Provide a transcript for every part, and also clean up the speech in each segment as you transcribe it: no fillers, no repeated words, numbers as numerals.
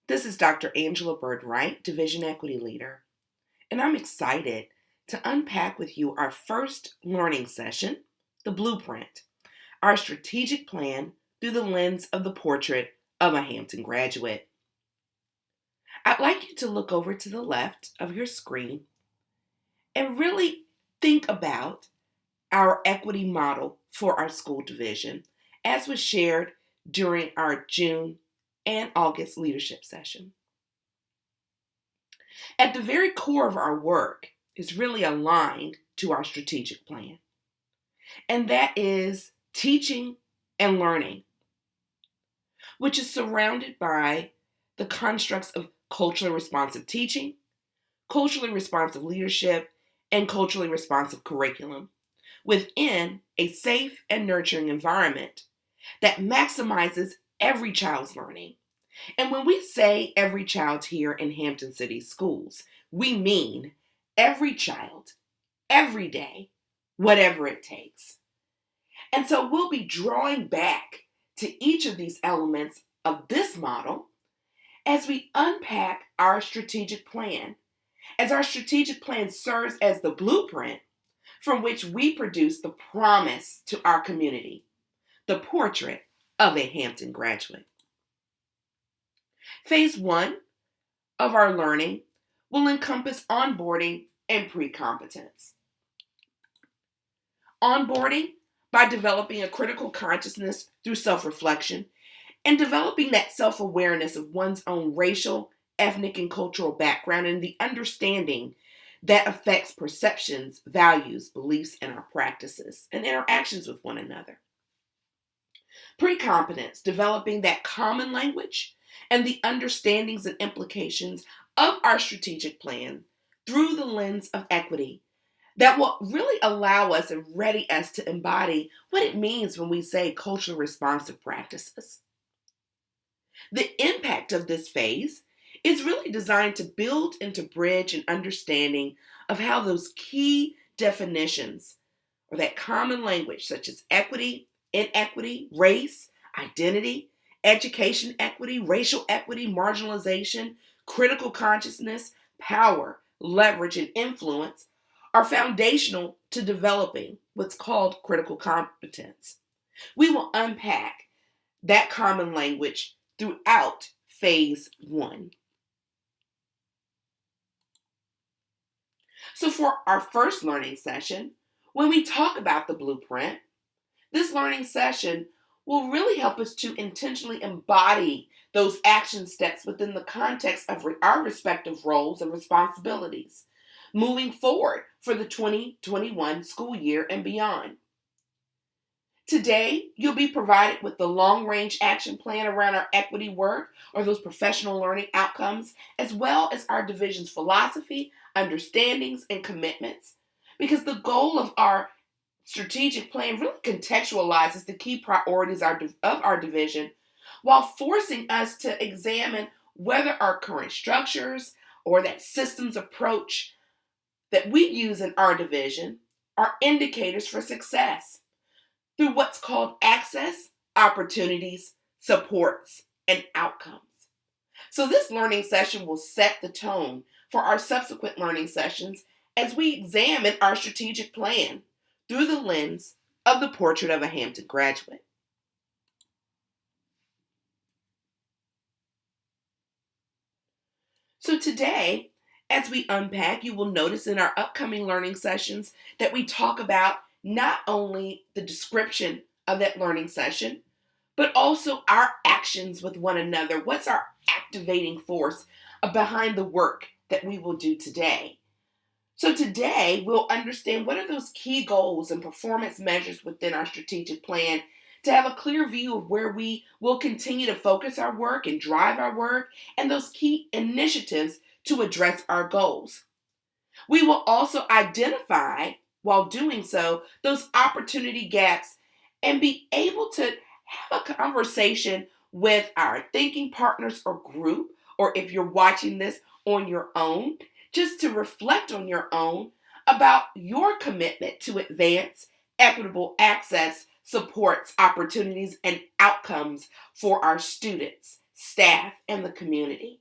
This is Dr. Angela Byrd-Wright, Division Equity Leader, and I'm excited to unpack with you our first learning session, the Blueprint, our strategic plan through the lens of the portrait of a Hampton graduate. I'd like you to look over to the left of your screen and really think about our equity model for our school division as was shared during our June and August leadership session. At the very core of our work is really aligned to our strategic plan, and that is teaching and learning, which is surrounded by the constructs of culturally responsive teaching, culturally responsive leadership, and culturally responsive curriculum within a safe and nurturing environment that maximizes every child's learning. And when we say every child here in Hampton City Schools, we mean every child, every day, whatever it takes. And so we'll be drawing back to each of these elements of this model as we unpack our strategic plan, as our strategic plan serves as the blueprint from which we produce the promise to our community, the portrait of a Hampton graduate. Phase 1 of our learning will encompass onboarding and pre-competence. Onboarding by developing a critical consciousness through self-reflection and developing that self-awareness of one's own racial, ethnic, and cultural background and the understanding that affects perceptions, values, beliefs, and our practices and interactions with one another. Pre-competence, developing that common language and the understandings and implications of our strategic plan through the lens of equity that will really allow us and ready us to embody what it means when we say culturally responsive practices. The impact of this phase is really designed to build and to bridge an understanding of how those key definitions or that common language such as equity, inequity, race, identity, education equity, racial equity, marginalization, critical consciousness, power, leverage, and influence are foundational to developing what's called critical competence. We will unpack that common language throughout phase 1. So for our first learning session, when we talk about the blueprint, this learning session will really help us to intentionally embody those action steps within the context of our respective roles and responsibilities, moving forward for the 2021 school year and beyond. Today, you'll be provided with the long-range action plan around our equity work or those professional learning outcomes, as well as our division's philosophy, understandings, and commitments, because the goal of our strategic plan really contextualizes the key priorities of our division while forcing us to examine whether our current structures or that systems approach that we use in our division are indicators for success through what's called access, opportunities, supports, and outcomes. So this learning session will set the tone for our subsequent learning sessions as we examine our strategic plan through the lens of the portrait of a Hampton graduate. So today, as we unpack, you will notice in our upcoming learning sessions that we talk about not only the description of that learning session, but also our actions with one another. What's our activating force behind the work that we will do today? So today, we'll understand what are those key goals and performance measures within our strategic plan to have a clear view of where we will continue to focus our work and drive our work and those key initiatives to address our goals. We will also identify, while doing so, those opportunity gaps and be able to have a conversation with our thinking partners or group, or if you're watching this on your own, just to reflect on your own about your commitment to advance equitable access, supports, opportunities, and outcomes for our students, staff, and the community.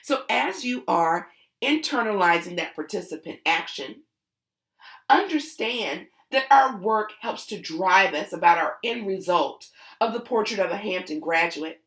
So as you are internalizing that participant action, understand that our work helps to drive us about our end result of the portrait of a Hampton graduate.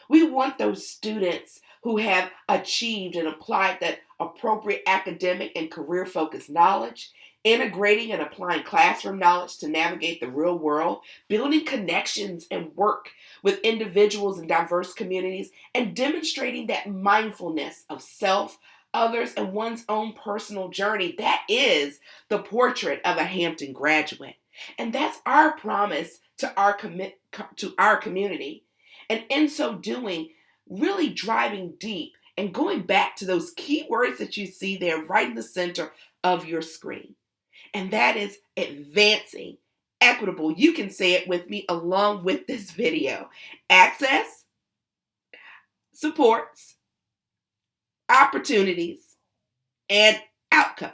We want those students who have achieved and applied that appropriate academic and career focused knowledge, integrating and applying classroom knowledge to navigate the real world, building connections and work with individuals in diverse communities, and demonstrating that mindfulness of self, others, and one's own personal journey. That is the portrait of a Hampton graduate. And that's our promise to our community. And in so doing, really driving deep and going back to those key words that you see there right in the center of your screen. And that is advancing equitable. You can say it with me along with this video. Access, supports, opportunities, and outcomes.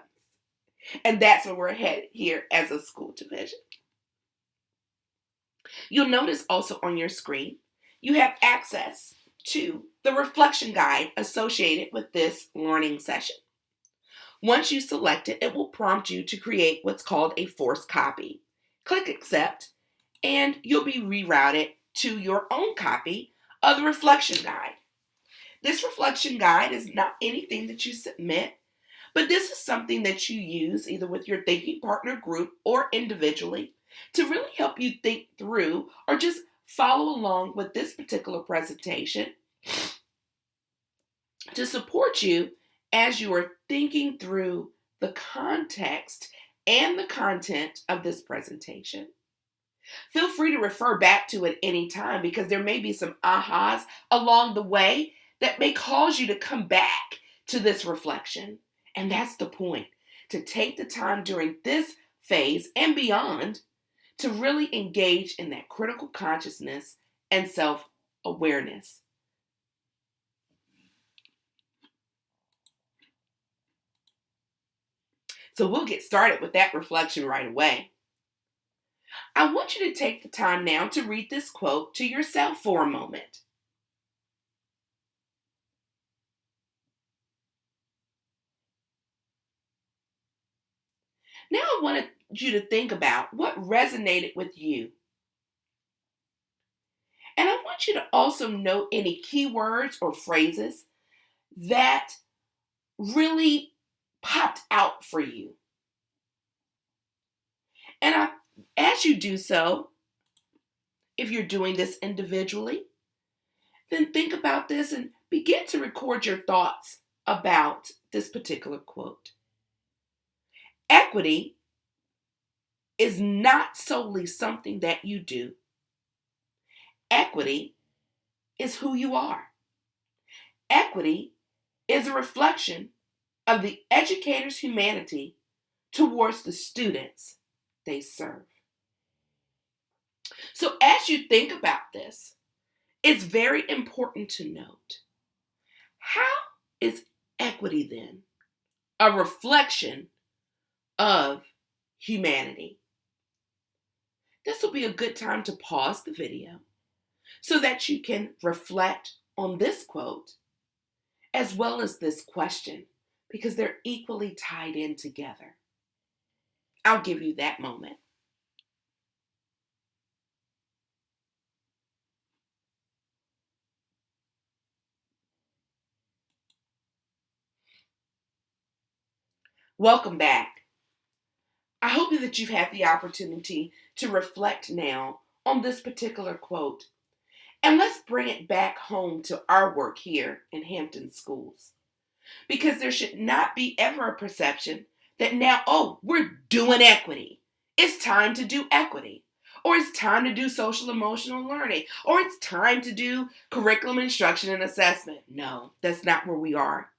And that's where we're headed here as a school division. You'll notice also on your screen, you have access to the reflection guide associated with this learning session. Once you select it, it will prompt you to create what's called a forced copy. Click accept, and you'll be rerouted to your own copy of the reflection guide. This reflection guide is not anything that you submit, but this is something that you use either with your thinking partner group or individually to really help you think through or just follow along with this particular presentation to support you as you are thinking through the context and the content of this presentation. Feel free to refer back to it any time because there may be some ahas along the way that may cause you to come back to this reflection. And that's the point, to take the time during this phase and beyond to really engage in that critical consciousness and self-awareness. So we'll get started with that reflection right away. I want you to take the time now to read this quote to yourself for a moment. Now I want you to think about what resonated with you. And I want you to also note any keywords or phrases that really popped out for you. And as you do so, if you're doing this individually, then think about this and begin to record your thoughts about this particular quote. Equity is not solely something that you do. Equity is who you are. Equity is a reflection of the educator's humanity towards the students they serve. So as you think about this, it's very important to note, how is equity then a reflection of humanity? This will be a good time to pause the video so that you can reflect on this quote as well as this question, because they're equally tied in together. I'll give you that moment. Welcome back. I hope that you've had the opportunity to reflect now on this particular quote. And let's bring it back home to our work here in Hampton Schools. Because there should not be ever a perception that now, we're doing equity. It's time to do equity. Or it's time to do social emotional learning. Or it's time to do curriculum instruction and assessment. No, that's not where we are.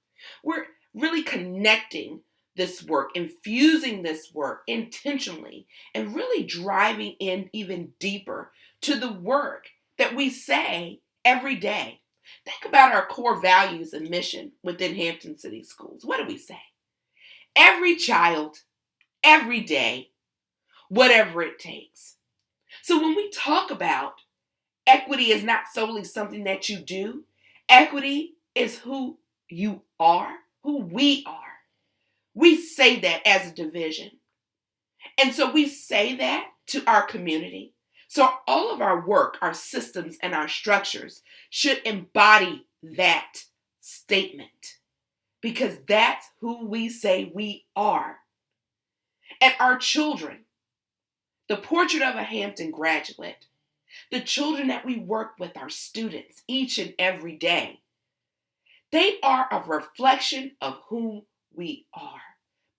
We're really connecting this work, infusing this work intentionally, and really driving in even deeper to the work that we say every day. Think about our core values and mission within Hampton City Schools. What do we say? Every child, every day, whatever it takes. So when we talk about equity is not solely something that you do, equity is who you are, who we are. We say that as a division. And so we say that to our community. So all of our work, our systems, and our structures should embody that statement because that's who we say we are. And our children, the portrait of a Hampton graduate, the children that we work with, our students, each and every day, they are a reflection of who we are.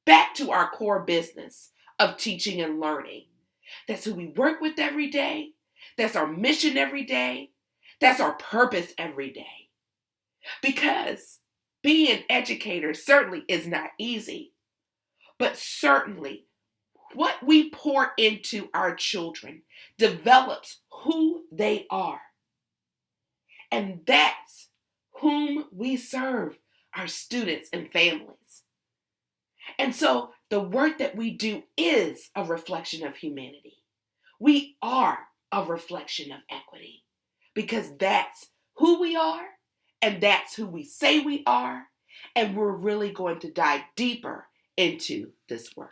Back to our core business of teaching and learning. That's who we work with every day. That's our mission every day. That's our purpose every day. Because being an educator certainly is not easy, but certainly what we pour into our children develops who they are. And that's whom we serve, our students and families. And so the work that we do is a reflection of humanity. We are a reflection of equity because that's who we are and that's who we say we are. And we're really going to dive deeper into this work.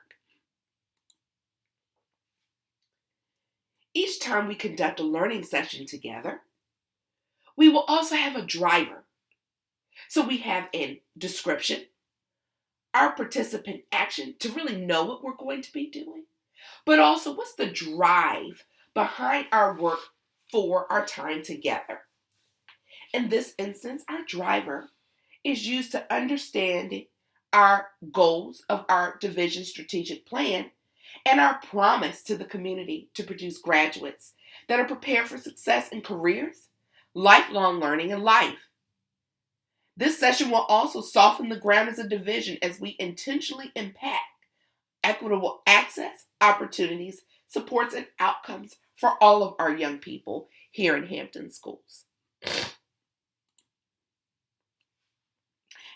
Each time we conduct a learning session together, we will also have a driver. So we have a description, our participant action to really know what we're going to be doing, but also what's the drive behind our work for our time together. In this instance, our driver is used to understand our goals of our division strategic plan and our promise to the community to produce graduates that are prepared for success in careers, lifelong learning, and life. This session will also soften the ground as a division as we intentionally impact equitable access, opportunities, supports, and outcomes for all of our young people here in Hampton Schools.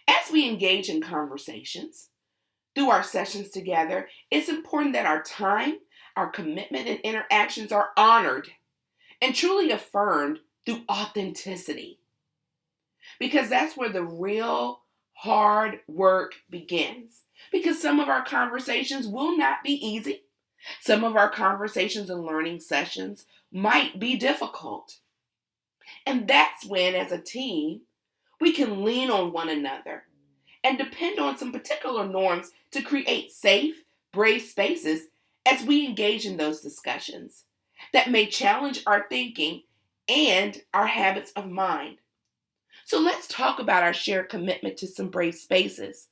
As we engage in conversations through our sessions together, it's important that our time, our commitment, and interactions are honored and truly affirmed through authenticity. Because that's where the real hard work begins. Because some of our conversations will not be easy. Some of our conversations and learning sessions might be difficult. And that's when, as a team, we can lean on one another and depend on some particular norms to create safe, brave spaces as we engage in those discussions that may challenge our thinking and our habits of mind. So let's talk about our shared commitment to some brave spaces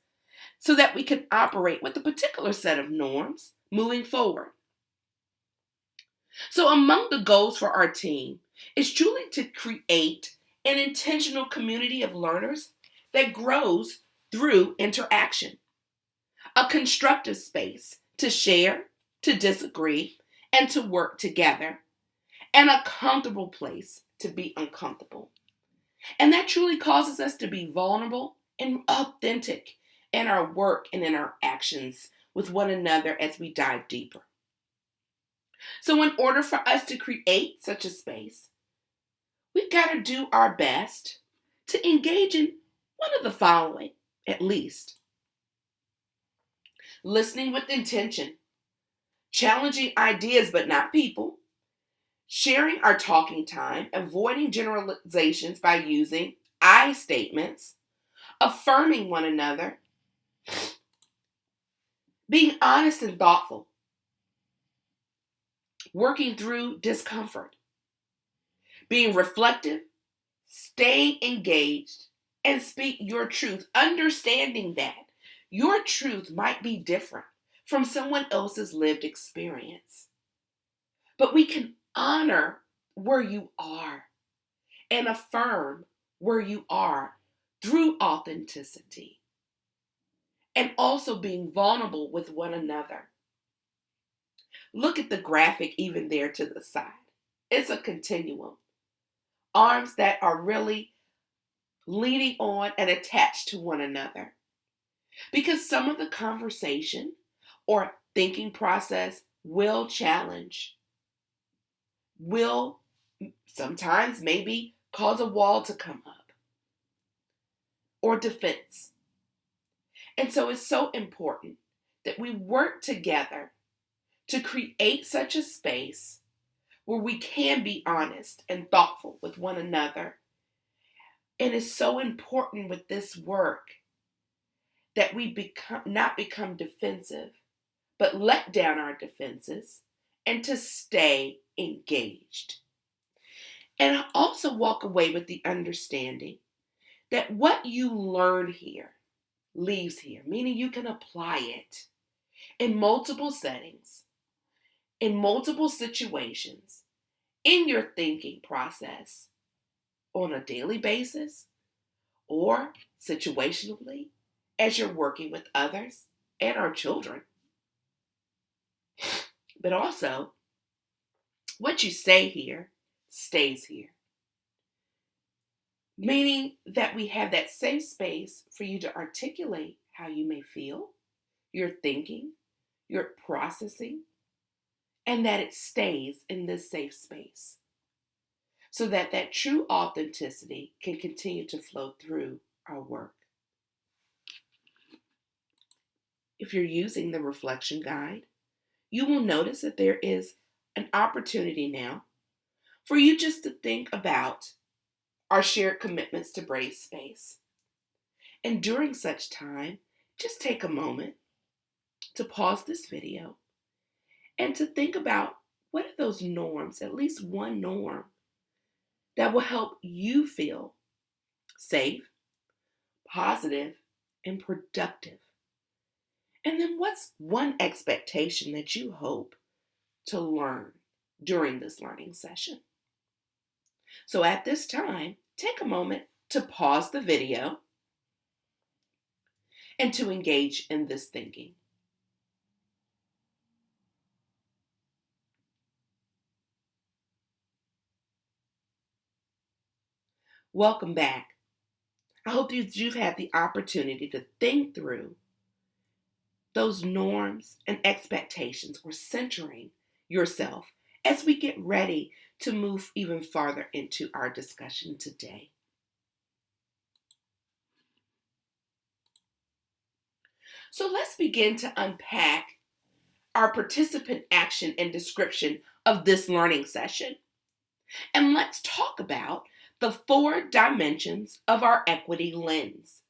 so that we can operate with a particular set of norms moving forward. So among the goals for our team is truly to create an intentional community of learners that grows through interaction, a constructive space to share, to disagree, and to work together, and a comfortable place to be uncomfortable. And that truly causes us to be vulnerable and authentic in our work and in our actions with one another as we dive deeper. So in order for us to create such a space, we've got to do our best to engage in one of the following, at least. Listening with intention, challenging ideas but not people, sharing our talking time, avoiding generalizations by using I statements, affirming one another, being honest and thoughtful, working through discomfort, being reflective, staying engaged, and speak your truth, understanding that your truth might be different from someone else's lived experience. But we can honor where you are and affirm where you are through authenticity and also being vulnerable with one another. Look at the graphic even there to the side. It's a continuum. Arms that are really leaning on and attached to one another. Because some of the conversation or thinking process will challenge. will sometimes maybe cause a wall to come up or defense. And so it's so important that we work together to create such a space where we can be honest and thoughtful with one another. And it's so important with this work that we not become defensive, but let down our defenses and to stay engaged. And also walk away with the understanding that what you learn here leaves here, meaning you can apply it in multiple settings, in multiple situations, in your thinking process on a daily basis or situationally as you're working with others and our children. But also, what you say here stays here. Meaning that we have that safe space for you to articulate how you may feel, your thinking, your processing, and that it stays in this safe space so that that true authenticity can continue to flow through our work. If you're using the reflection guide, you will notice that there is an opportunity now for you just to think about our shared commitments to brave space. And during such time, just take a moment to pause this video and to think about what are those norms, at least one norm, that will help you feel safe, positive, and productive. And then what's one expectation that you hope to learn during this learning session? So at this time, take a moment to pause the video and to engage in this thinking. Welcome back. I hope that you've had the opportunity to think through those norms and expectations or centering yourself as we get ready to move even farther into our discussion today. So let's begin to unpack our participant action and description of this learning session. And let's talk about the 4 dimensions of our equity lens.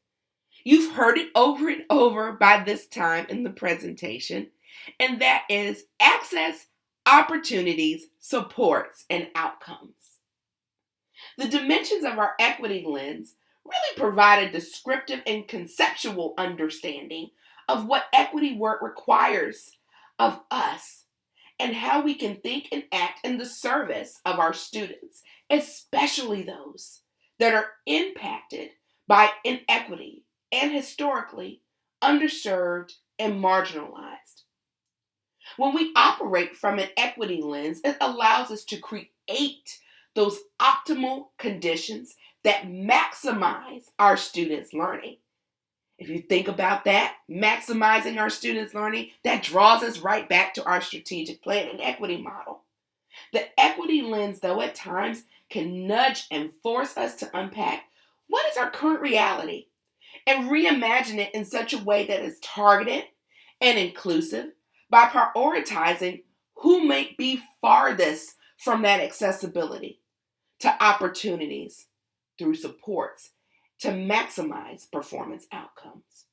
You've heard it over and over by this time in the presentation, and that is access, opportunities, supports, and outcomes. The dimensions of our equity lens really provide a descriptive and conceptual understanding of what equity work requires of us and how we can think and act in the service of our students, especially those that are impacted by inequity and historically underserved and marginalized. When we operate from an equity lens, it allows us to create those optimal conditions that maximize our students' learning. If you think about that, maximizing our students' learning, that draws us right back to our strategic plan and equity model. The equity lens, though, at times can nudge and force us to unpack what is our current reality and reimagine it in such a way that is targeted and inclusive by prioritizing who may be farthest from that accessibility to opportunities through supports to maximize performance outcomes.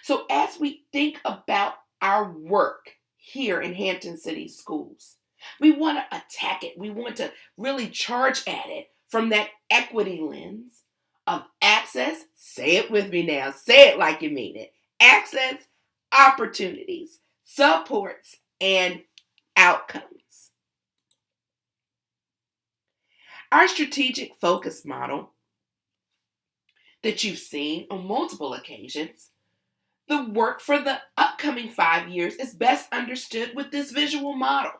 So as we think about our work here in Hampton City Schools, we want to attack it. We want to really charge at it from that equity lens of access. Say it with me now. Say it like you mean it. Access, opportunities, supports, and outcomes. Our strategic focus model that you've seen on multiple occasions, the work for the upcoming 5 years is best understood with this visual model.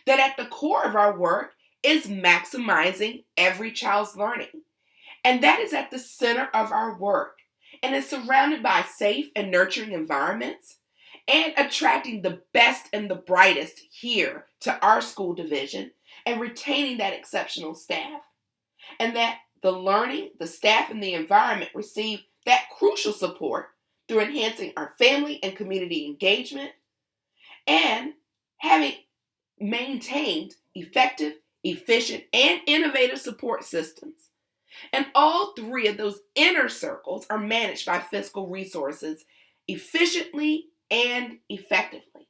That at the core of our work is maximizing every child's learning. And that is at the center of our work. And is surrounded by safe and nurturing environments and attracting the best and the brightest here to our school division and retaining that exceptional staff, and that the learning, the staff, and the environment receive that crucial support through enhancing our family and community engagement and having maintained effective, efficient, and innovative support systems. And all three of those inner circles are managed by fiscal resources efficiently and effectively.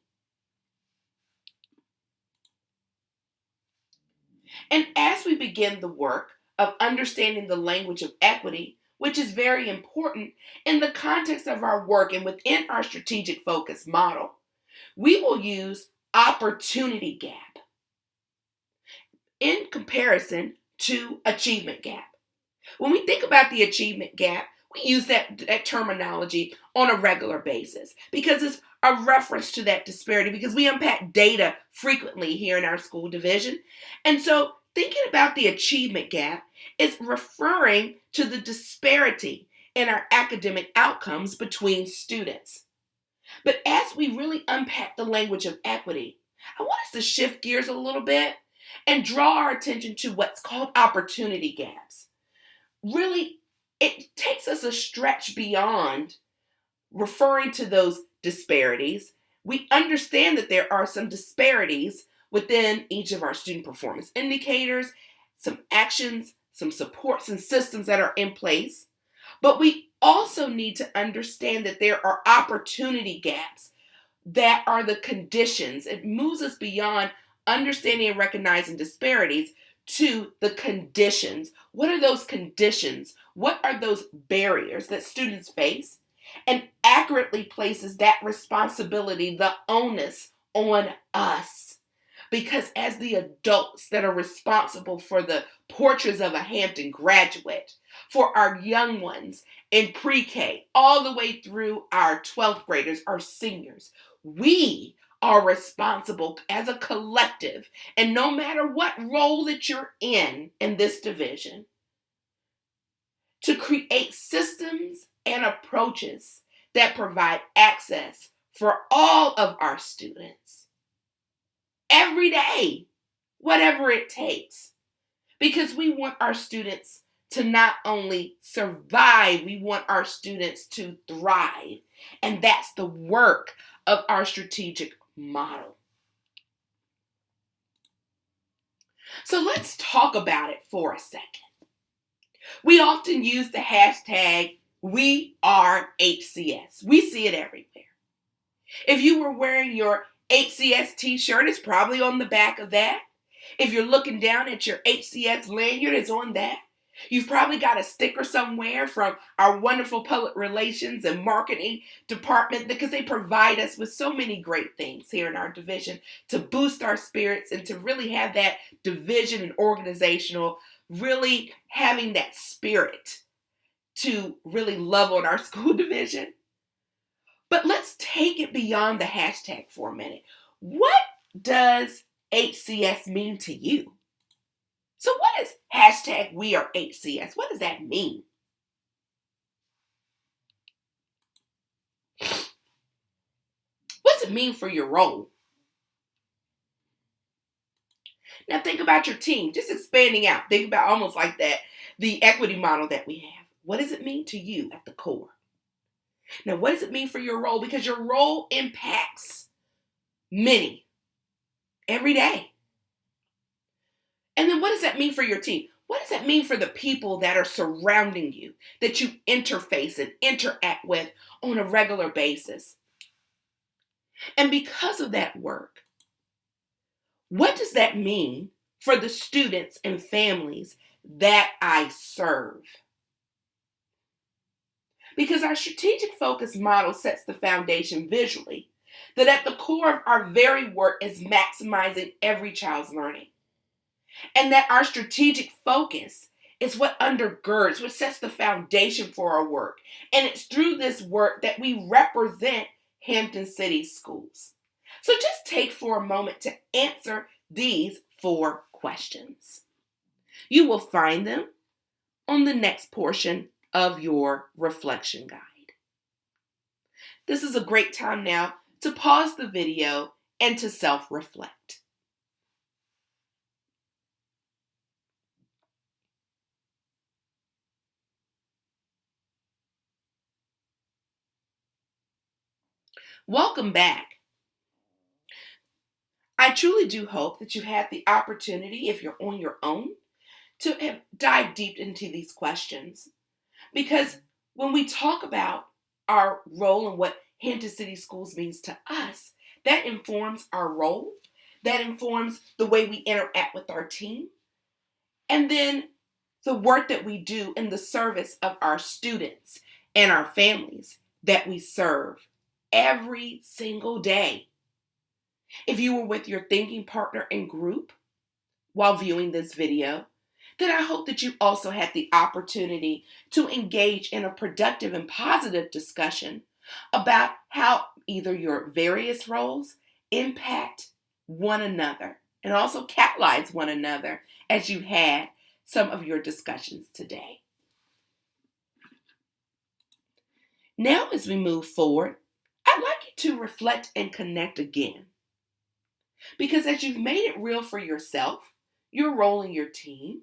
And as we begin the work of understanding the language of equity, which is very important in the context of our work and within our strategic focus model, we will use opportunity gap in comparison to achievement gap. When we think about the achievement gap, we use that terminology on a regular basis because it's a reference to that disparity, because we unpack data frequently here in our school division. And so thinking about the achievement gap is referring to the disparity in our academic outcomes between students. But as we really unpack the language of equity, I want us to shift gears a little bit and draw our attention to what's called opportunity gaps. Really, it takes us a stretch beyond referring to those disparities. We understand that there are some disparities within each of our student performance indicators, some actions, some supports and systems that are in place. But we also need to understand that there are opportunity gaps that are the conditions. It moves us beyond understanding and recognizing disparities to the conditions. What are those conditions? What are those barriers that students face? And accurately places that responsibility, the onus, on us. Because as the adults that are responsible for the portraits of a Hampton graduate, for our young ones in pre-K, all the way through our 12th graders, our seniors, we are responsible as a collective, and no matter what role that you're in this division, to create systems and approaches that provide access for all of our students every day, whatever it takes. Because we want our students to not only survive, we want our students to thrive. And that's the work of our strategic model. So let's talk about it for a second. We often use the hashtag #WeAreHCS. We see it everywhere. If you were wearing your HCS t-shirt, it's probably on the back of that. If you're looking down at your HCS lanyard, it's on that. You've probably got a sticker somewhere from our wonderful public relations and marketing department, because they provide us with so many great things here in our division to boost our spirits and to really have that division and organizational, really having that spirit to really love on our school division. But let's take it beyond the hashtag for a minute. What does HCS mean to you? So what is hashtag #WeAreHCS? What does that mean? What does it mean for your role? Now think about your team, just expanding out. Think about almost like that, the equity model that we have. What does it mean to you at the core? Now, what does it mean for your role? Because your role impacts many every day. And then what does that mean for your team? What does that mean for the people that are surrounding you, that you interface and interact with on a regular basis? And because of that work, what does that mean for the students and families that I serve? Because our strategic focus model sets the foundation visually that at the core of our very work is maximizing every child's learning. And that our strategic focus is what undergirds, what sets the foundation for our work. And it's through this work that we represent Hampton City Schools. So just take for a moment to answer these 4 questions. You will find them on the next portion of your reflection guide. This is a great time now to pause the video and to self-reflect. Welcome back. I truly do hope that you've had the opportunity, if you're on your own, to dive deep into these questions. Because when we talk about our role and what Hampton City Schools means to us, that informs our role, that informs the way we interact with our team, and then the work that we do in the service of our students and our families that we serve every single day. If you were with your thinking partner in group while viewing this video, then I hope that you also had the opportunity to engage in a productive and positive discussion about how either your various roles impact one another and also catalyze one another as you had some of your discussions today. Now, as we move forward, I'd like you to reflect and connect again. Because as you've made it real for yourself, your role in your team,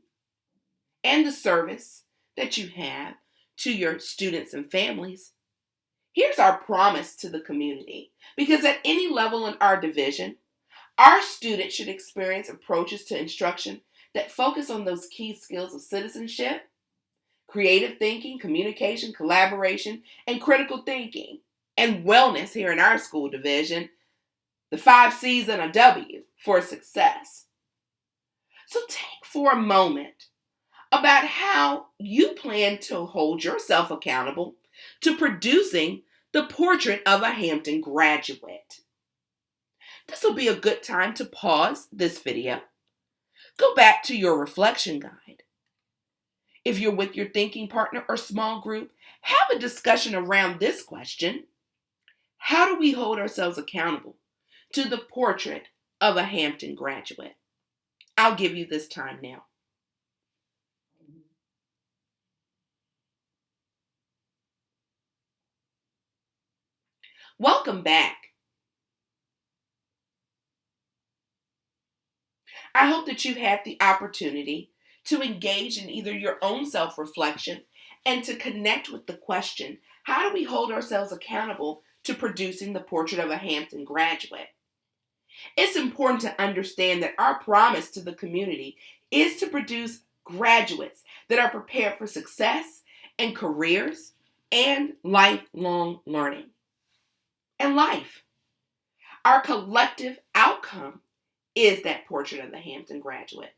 and the service that you have to your students and families, here's our promise to the community. Because at any level in our division, our students should experience approaches to instruction that focus on those key skills of citizenship, creative thinking, communication, collaboration, and critical thinking, and wellness here in our school division, the 5 C's and a W for success. So take for a moment about how you plan to hold yourself accountable to producing the portrait of a Hampton graduate. This will be a good time to pause this video. Go back to your reflection guide. If you're with your thinking partner or small group, have a discussion around this question. How do we hold ourselves accountable to the portrait of a Hampton graduate? I'll give you this time now. Welcome back. I hope that you've had the opportunity to engage in either your own self-reflection and to connect with the question, how do we hold ourselves accountable to producing the portrait of a Hampton graduate? It's important to understand that our promise to the community is to produce graduates that are prepared for success and careers and lifelong learning. And life. Our collective outcome is that portrait of the Hampton graduate.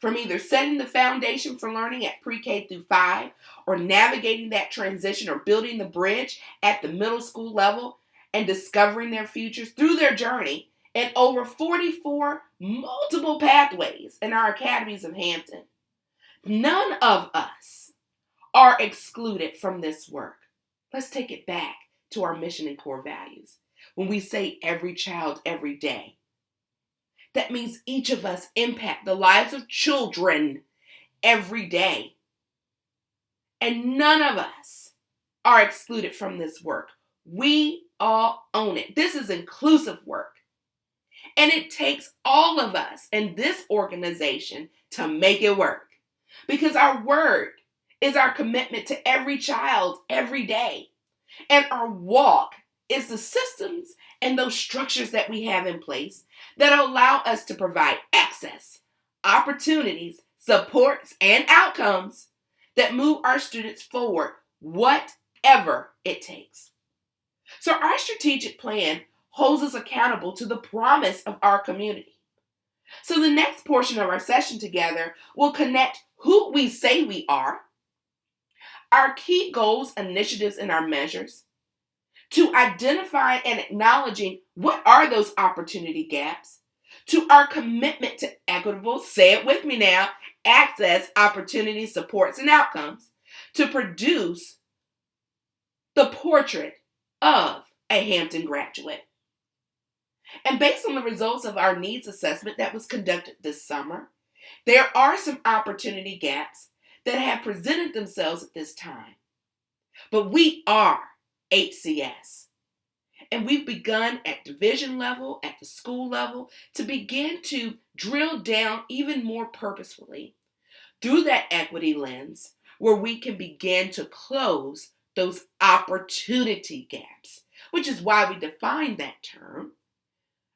From either setting the foundation for learning at pre-K through 5 or navigating that transition or building the bridge at the middle school level and discovering their futures through their journey in over 44 multiple pathways in our academies of Hampton. None of us are excluded from this work. Let's take it back to our mission and core values. When we say every child, every day, that means each of us impact the lives of children every day. And none of us are excluded from this work. We all own it. This is inclusive work. And it takes all of us in this organization to make it work. Because our word is our commitment to every child every day. And our walk is the systems and those structures that we have in place that allow us to provide access, opportunities, supports, and outcomes that move our students forward, whatever it takes. So our strategic plan holds us accountable to the promise of our community. So the next portion of our session together will connect who we say we are, our key goals, initiatives, and our measures, to identify and acknowledging what are those opportunity gaps, to our commitment to equitable, say it with me now, access, opportunities, supports, and outcomes, to produce the portrait of a Hampton graduate. And based on the results of our needs assessment that was conducted this summer, there are some opportunity gaps that have presented themselves at this time. But we are HCS. And we've begun at division level, at the school level, to begin to drill down even more purposefully through that equity lens where we can begin to close those opportunity gaps, which is why we defined that term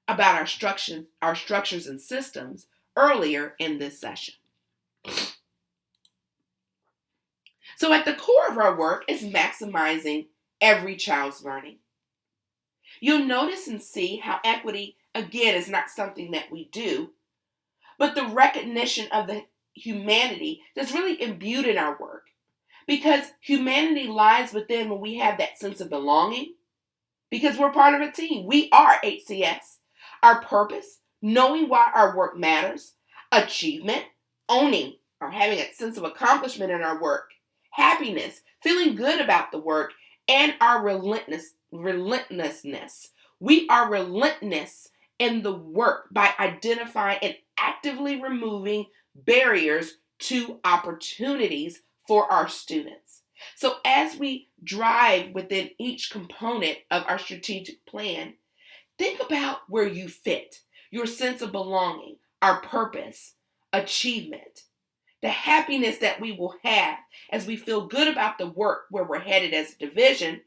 about our structures and systems earlier in this session. So at the core of our work is maximizing every child's learning. You'll notice and see how equity, again, is not something that we do, but the recognition of the humanity that's really imbued in our work. Because humanity lies within when we have that sense of belonging, because we're part of a team. We are HCS. Our purpose, knowing why our work matters, achievement, owning or having a sense of accomplishment in our work, happiness, feeling good about the work, and our relentlessness. We are relentless in the work by identifying and actively removing barriers to opportunities for our students. So as we drive within each component of our strategic plan, think about where you fit, your sense of belonging, our purpose, achievement, the happiness that we will have as we feel good about the work where we're headed as a division,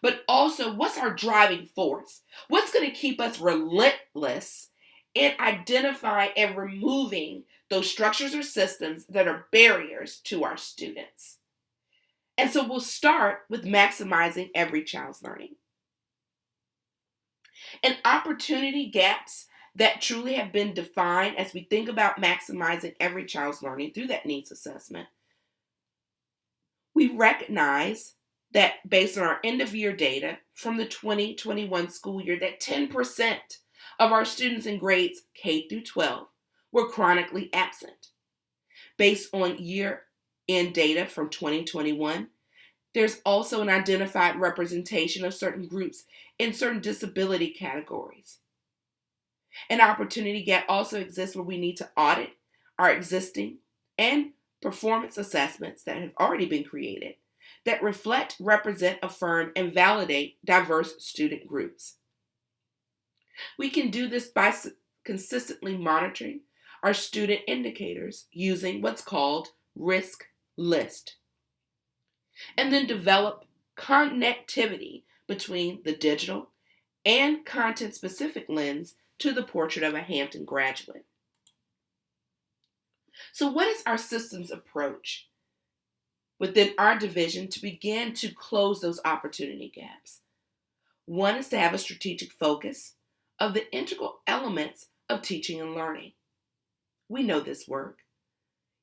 but also what's our driving force? What's going to keep us relentless in identifying and removing those structures or systems that are barriers to our students? And so we'll start with maximizing every child's learning. And opportunity gaps that truly have been defined as we think about maximizing every child's learning through that needs assessment. We recognize that based on our end of year data from the 2021 school year, that 10% of our students in grades K through 12 were chronically absent. Based on year-end data from 2021, there's also an identified representation of certain groups in certain disability categories. An opportunity gap also exists where we need to audit our existing and performance assessments that have already been created that reflect, represent, affirm, and validate diverse student groups. We can do this by consistently monitoring our student indicators using what's called risk list, and then develop connectivity between the digital and content-specific lens to the portrait of a Hampton graduate. So what is our systems approach within our division to begin to close those opportunity gaps? One is to have a strategic focus of the integral elements of teaching and learning. We know this work.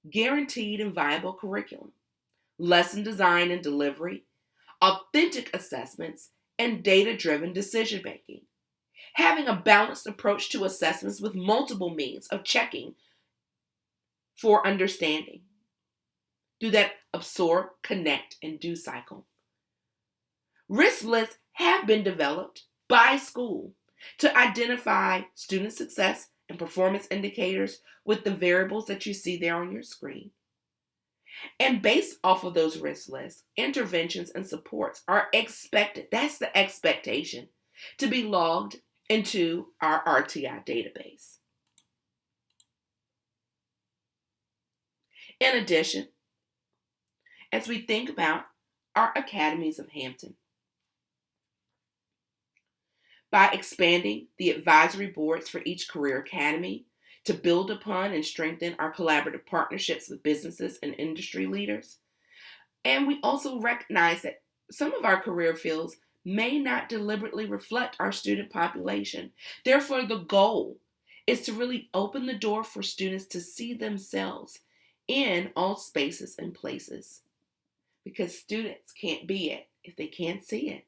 Guaranteed and viable curriculum, lesson design and delivery, authentic assessments, and data-driven decision-making. Having a balanced approach to assessments with multiple means of checking for understanding through that absorb, connect, and do cycle. Risk lists have been developed by school to identify student success and performance indicators with the variables that you see there on your screen. And based off of those risk lists, interventions and supports are expected, that's the expectation, to be logged into our RTI database. In addition, as we think about our academies of Hampton, by expanding the advisory boards for each career academy to build upon and strengthen our collaborative partnerships with businesses and industry leaders. And we also recognize that some of our career fields may not deliberately reflect our student population. Therefore, the goal is to really open the door for students to see themselves in all spaces and places, because students can't be it if they can't see it.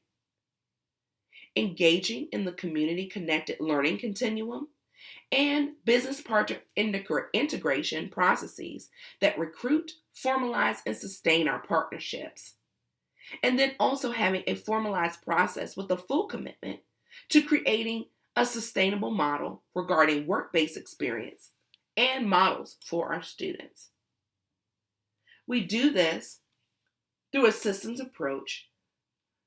Engaging in the community-connected learning continuum and business partner integration processes that recruit, formalize, and sustain our partnerships. And then also having a formalized process with a full commitment to creating a sustainable model regarding work-based experience and models for our students. We do this through a systems approach,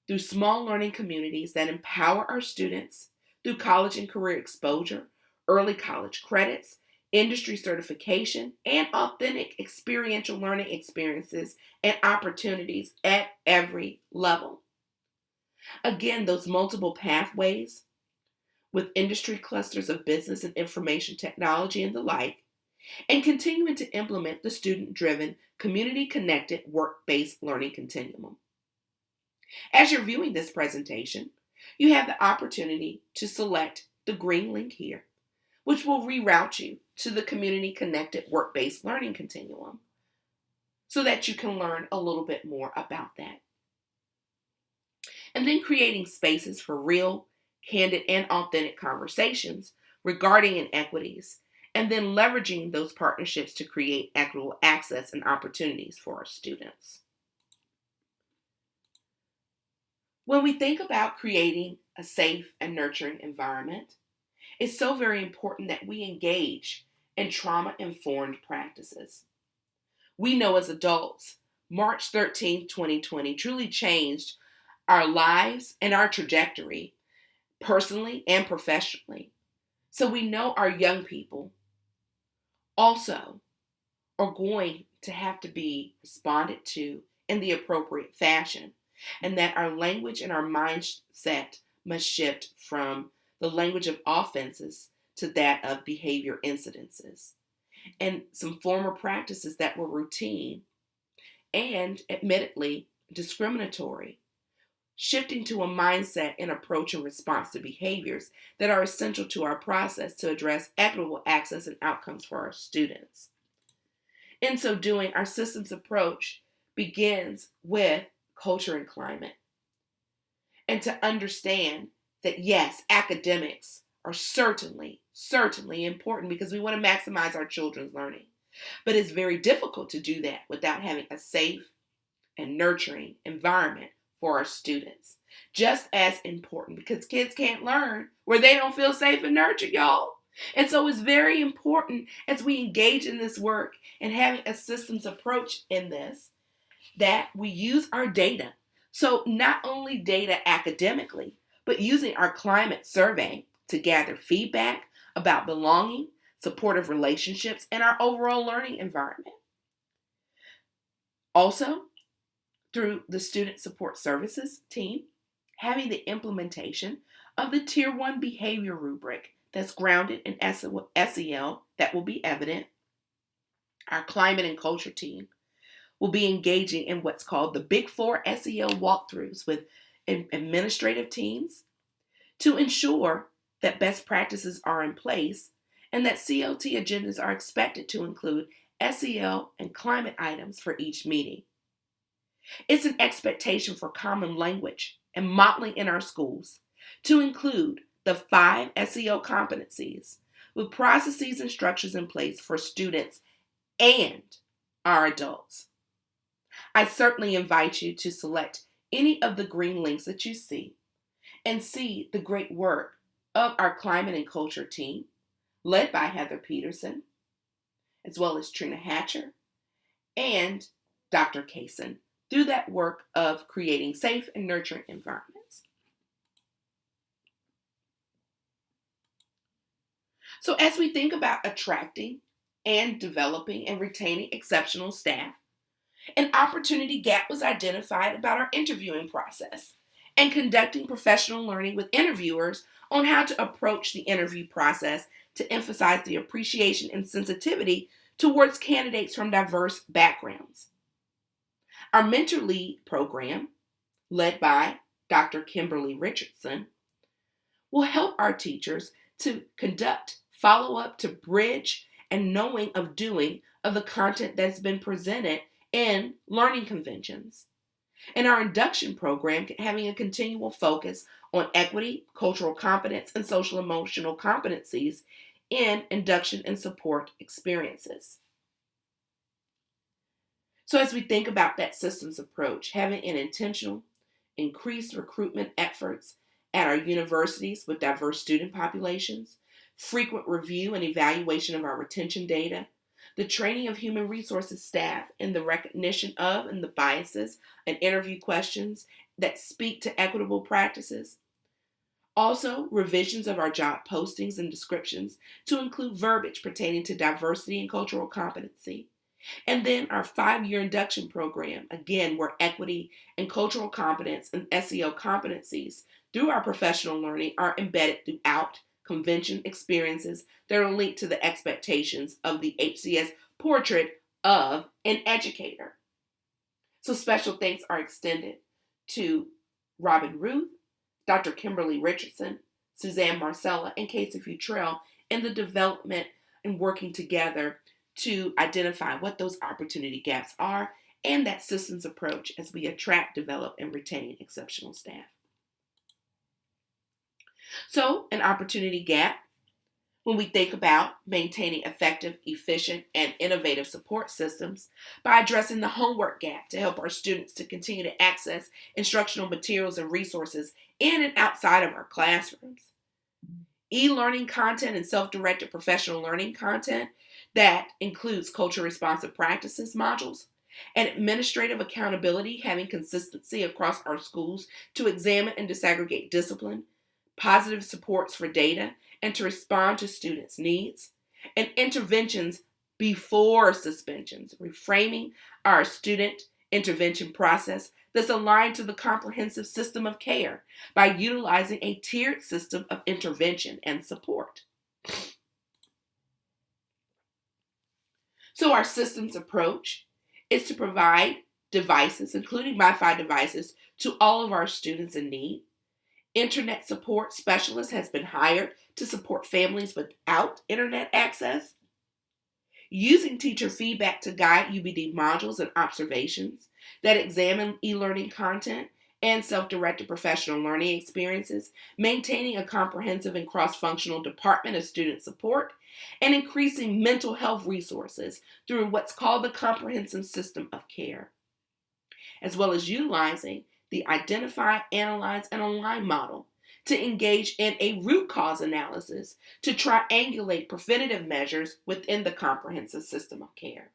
through small learning communities that empower our students, through college and career exposure, early college credits, industry certification, and authentic experiential learning experiences and opportunities at every level. Again, those multiple pathways with industry clusters of business and information technology and the like, and continuing to implement the student-driven, community-connected, work-based learning continuum. As you're viewing this presentation, you have the opportunity to select the green link here, which will reroute you to the community-connected, work-based learning continuum so that you can learn a little bit more about that. And then creating spaces for real, candid, and authentic conversations regarding inequities, and then leveraging those partnerships to create equitable access and opportunities for our students. When we think about creating a safe and nurturing environment, it's so very important that we engage in trauma-informed practices. We know as adults, March 13, 2020 truly changed our lives and our trajectory, personally and professionally. So we know our young people also are going to have to be responded to in the appropriate fashion, and that our language and our mindset must shift from the language of offenses to that of behavior incidences, and some former practices that were routine and admittedly discriminatory, shifting to a mindset and approach and response to behaviors that are essential to our process to address equitable access and outcomes for our students. In so doing, our systems approach begins with culture and climate. And to understand that yes, academics are certainly important because we want to maximize our children's learning. But it's very difficult to do that without having a safe and nurturing environment for our students. Just as important, because kids can't learn where they don't feel safe and nurtured, y'all. And so it's very important as we engage in this work and having a systems approach in this, that we use our data. So not only data academically, but using our climate survey to gather feedback about belonging, supportive relationships, and our overall learning environment. Also, through the Student Support Services team, having the implementation of the Tier 1 behavior rubric that's grounded in SEL that will be evident. Our climate and culture team will be engaging in what's called the Big Four SEL walkthroughs with administrative teams to ensure that best practices are in place and that CLT agendas are expected to include SEL and climate items for each meeting. It's an expectation for common language and modeling in our schools to include the 5 SEL competencies with processes and structures in place for students and our adults. I certainly invite you to select any of the green links that you see and see the great work of our climate and culture team, led by Heather Peterson, as well as Trina Hatcher and Dr. Kaysen, through that work of creating safe and nurturing environments. So as we think about attracting and developing and retaining exceptional staff, an opportunity gap was identified about our interviewing process and conducting professional learning with interviewers on how to approach the interview process to emphasize the appreciation and sensitivity towards candidates from diverse backgrounds. Our Mentor Lead program, led by Dr. Kimberly Richardson, will help our teachers to conduct follow-up to bridge and knowing of doing of the content that's been presented in learning conventions. And our induction program having a continual focus on equity, cultural competence, and social emotional competencies in induction and support experiences. So as we think about that systems approach, having an intentional, increased recruitment efforts at our universities with diverse student populations, frequent review and evaluation of our retention data, the training of human resources staff in the recognition of and the biases and interview questions that speak to equitable practices. Also, revisions of our job postings and descriptions to include verbiage pertaining to diversity and cultural competency, And then our 5-year induction program, again, where equity and cultural competence and SEL competencies through our professional learning are embedded throughout convention experiences that are linked to the expectations of the HCS portrait of an educator. So special thanks are extended to Robin Ruth, Dr. Kimberly Richardson, Suzanne Marcella, and Casey Futrell in the development and working together to identify what those opportunity gaps are and that systems approach as we attract, develop, and retain exceptional staff. So, an opportunity gap, when we think about maintaining effective, efficient, and innovative support systems by addressing the homework gap to help our students to continue to access instructional materials and resources in and outside of our classrooms. E-learning content and self-directed professional learning content that includes culture responsive practices modules and administrative accountability, having consistency across our schools to examine and disaggregate discipline, positive supports for data, and to respond to students' needs, and interventions before suspensions, reframing our student intervention process that's aligned to the comprehensive system of care by utilizing a tiered system of intervention and support. So our systems approach is to provide devices, including Wi-Fi devices, to all of our students in need. Internet support specialist has been hired to support families without internet access. Using teacher feedback to guide UBD modules and observations that examine e-learning content and self-directed professional learning experiences, maintaining a comprehensive and cross-functional department of student support, and increasing mental health resources through what's called the comprehensive system of care, as well as utilizing the identify, analyze, and align model to engage in a root cause analysis to triangulate preventative measures within the comprehensive system of care.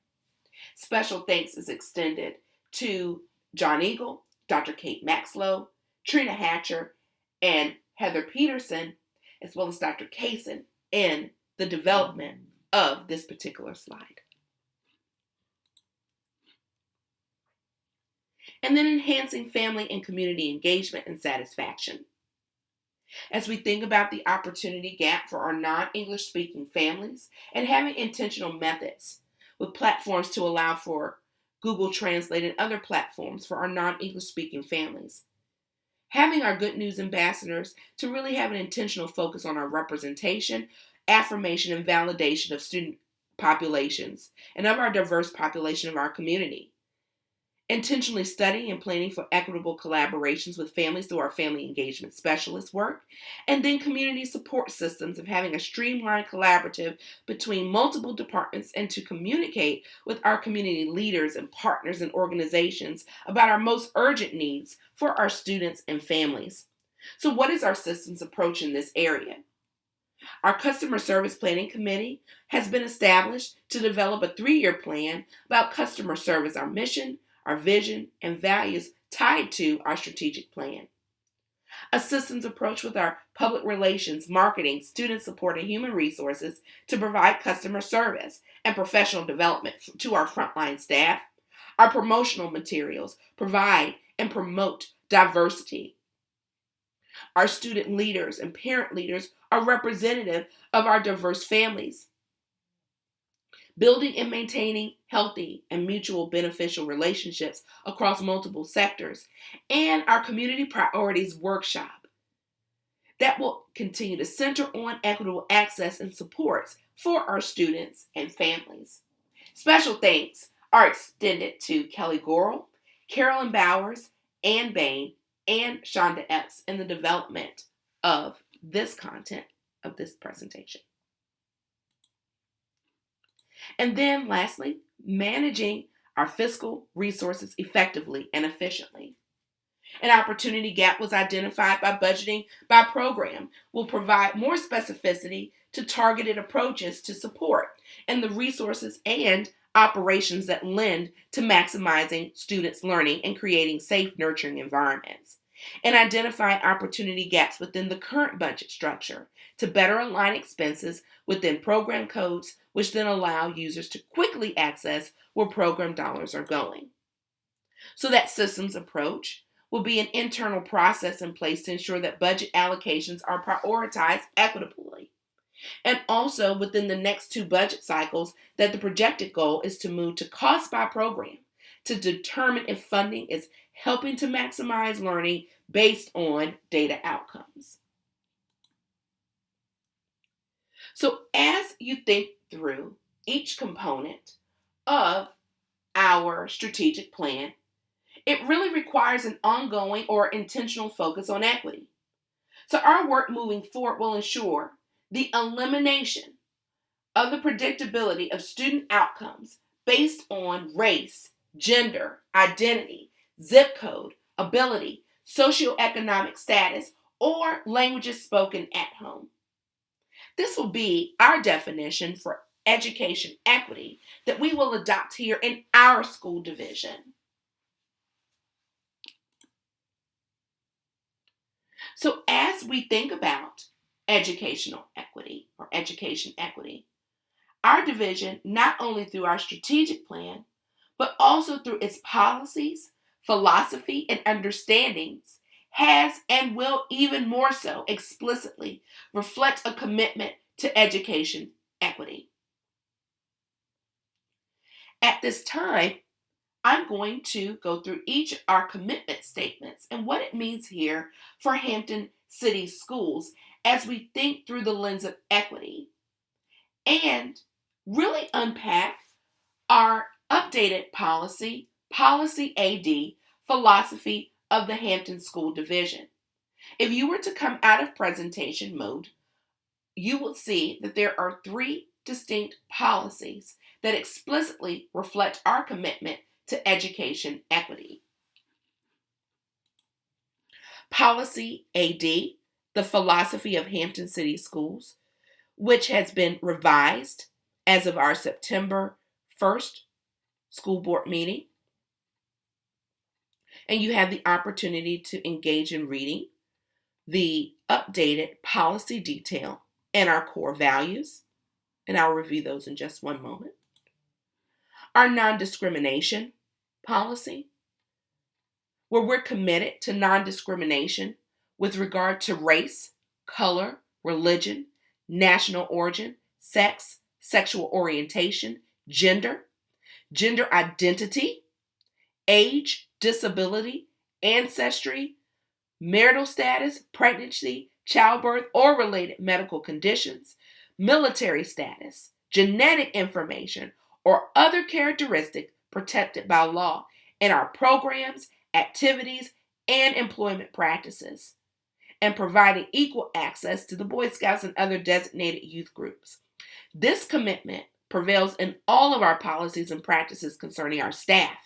Special thanks is extended to John Eagle, Dr. Kate Maxlow, Trina Hatcher, and Heather Peterson, as well as Dr. Kaysen in the development of this particular slide. And then enhancing family and community engagement and satisfaction. As we think about the opportunity gap for our non-English speaking families and having intentional methods with platforms to allow for Google Translate and other platforms for our non-English speaking families. Having our Good News ambassadors to really have an intentional focus on our representation, affirmation, and validation of student populations and of our diverse population of our community. Intentionally studying and planning for equitable collaborations with families through our family engagement specialist work, and then community support systems of having a streamlined collaborative between multiple departments and to communicate with our community leaders and partners and organizations about our most urgent needs for our students and families. So what is our systems approach in this area? Our Customer Service Planning Committee has been established to develop a 3-year plan about customer service, our mission, our vision, and values tied to our strategic plan. A systems approach with our public relations, marketing, student support, and human resources to provide customer service and professional development to our frontline staff. Our promotional materials provide and promote diversity. Our student leaders and parent leaders are representative of our diverse families. Building and maintaining healthy and mutual beneficial relationships across multiple sectors, and our community priorities workshop that will continue to center on equitable access and supports for our students and families. Special thanks are extended to Kelly Gorel, Carolyn Bowers, Ann Bain, and Shonda Epps in the development of this content of this presentation. And then lastly, managing our fiscal resources effectively and efficiently. An opportunity gap was identified by budgeting by program will provide more specificity to targeted approaches to support and the resources and operations that lend to maximizing students' learning and creating safe, nurturing environments. and identify opportunity gaps within the current budget structure to better align expenses within program codes, which then allow users to quickly access where program dollars are going. So that systems approach will be an internal process in place to ensure that budget allocations are prioritized equitably. And also within the next 2 budget cycles, that the projected goal is to move to cost by program to determine if funding is helping to maximize learning based on data outcomes. So as you think through each component of our strategic plan, it really requires an ongoing or intentional focus on equity. So our work moving forward will ensure the elimination of the predictability of student outcomes based on race, gender, identity, zip code, ability, socioeconomic status, or languages spoken at home. This will be our definition for education equity that we will adopt here in our school division. So as we think about educational equity or education equity, our division, not only through our strategic plan, but also through its policies, philosophy, and understandings, has and will even more so explicitly reflect a commitment to education equity. At this time, I'm going to go through each of our commitment statements and what it means here for Hampton City Schools as we think through the lens of equity and really unpack our updated policy AD, philosophy of the Hampton School Division. If you were to come out of presentation mode, you will see that there are 3 distinct policies that explicitly reflect our commitment to education equity. Policy AD, the philosophy of Hampton City Schools, which has been revised as of our September 1st school board meeting. And you have the opportunity to engage in reading the updated policy detail and our core values. And I'll review those in just one moment. Our non-discrimination policy, where we're committed to non-discrimination with regard to race, color, religion, national origin, sex, sexual orientation, gender identity, age, disability, ancestry, marital status, pregnancy, childbirth, or related medical conditions, military status, genetic information, or other characteristic protected by law in our programs, activities, and employment practices, and providing equal access to the Boy Scouts and other designated youth groups. This commitment prevails in all of our policies and practices concerning our staff,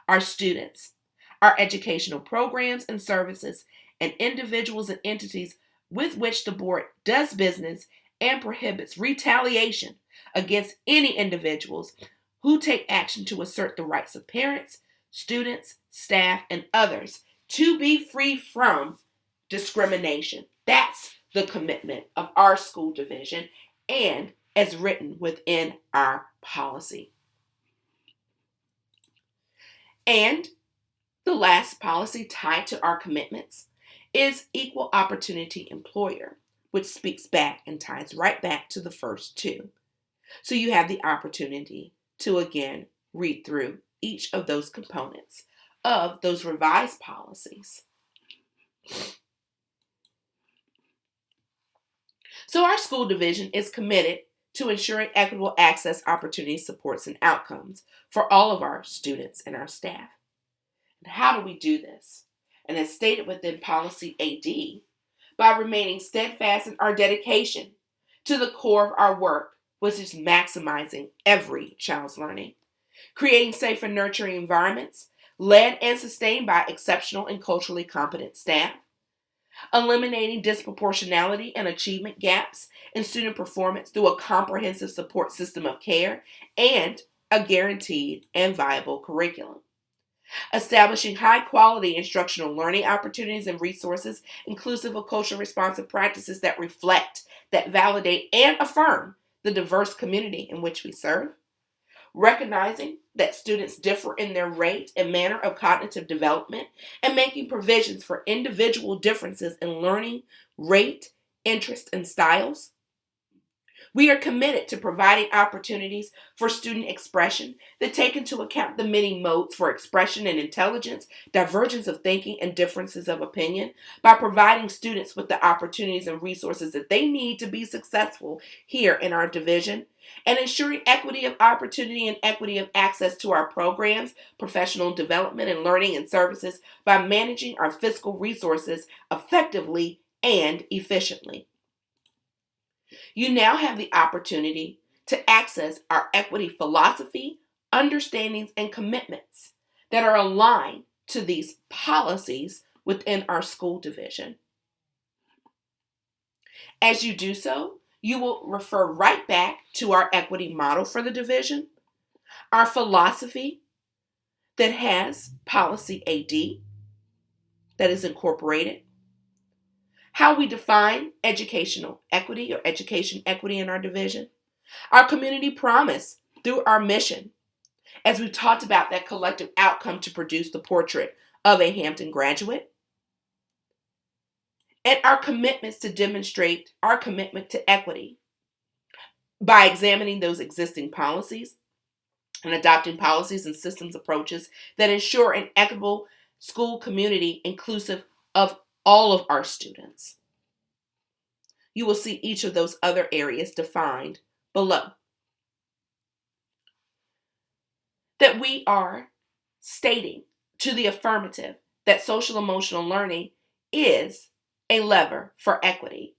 our students, our educational programs and services, and individuals and entities with which the board does business and prohibits retaliation against any individuals who take action to assert the rights of parents, students, staff, and others to be free from discrimination. That's the commitment of our school division and as written within our policy. And the last policy tied to our commitments is equal opportunity employer, which speaks back and ties right back to the first 2. So you have the opportunity to again read through each of those components of those revised policies. So our school division is committed to ensuring equitable access, opportunities, supports, and outcomes for all of our students and our staff. And how do we do this? And as stated within Policy AD, by remaining steadfast in our dedication to the core of our work, which is maximizing every child's learning, creating safe and nurturing environments, led and sustained by exceptional and culturally competent staff, eliminating disproportionality and achievement gaps in student performance through a comprehensive support system of care and a guaranteed and viable curriculum. Establishing high-quality instructional learning opportunities and resources inclusive of culturally responsive practices that reflect, that validate, and affirm the diverse community in which we serve. Recognizing that students differ in their rate and manner of cognitive development and making provisions for individual differences in learning, rate, interest, and styles. We are committed to providing opportunities for student expression that take into account the many modes for expression and intelligence, divergence of thinking, and differences of opinion by providing students with the opportunities and resources that they need to be successful here in our division, and ensuring equity of opportunity and equity of access to our programs, professional development, and learning and services by managing our fiscal resources effectively and efficiently. You now have the opportunity to access our equity philosophy, understandings, and commitments that are aligned to these policies within our school division. As you do so, you will refer right back to our equity model for the division, our philosophy that has policy AD that is incorporated, how we define educational equity or education equity in our division, our community promise through our mission, as we talked about that collective outcome to produce the portrait of a Hampton graduate, and our commitments to demonstrate our commitment to equity by examining those existing policies and adopting policies and systems approaches that ensure an equitable school community inclusive of all of our students. You will see each of those other areas defined below. That we are stating to the affirmative that social emotional learning is a lever for equity,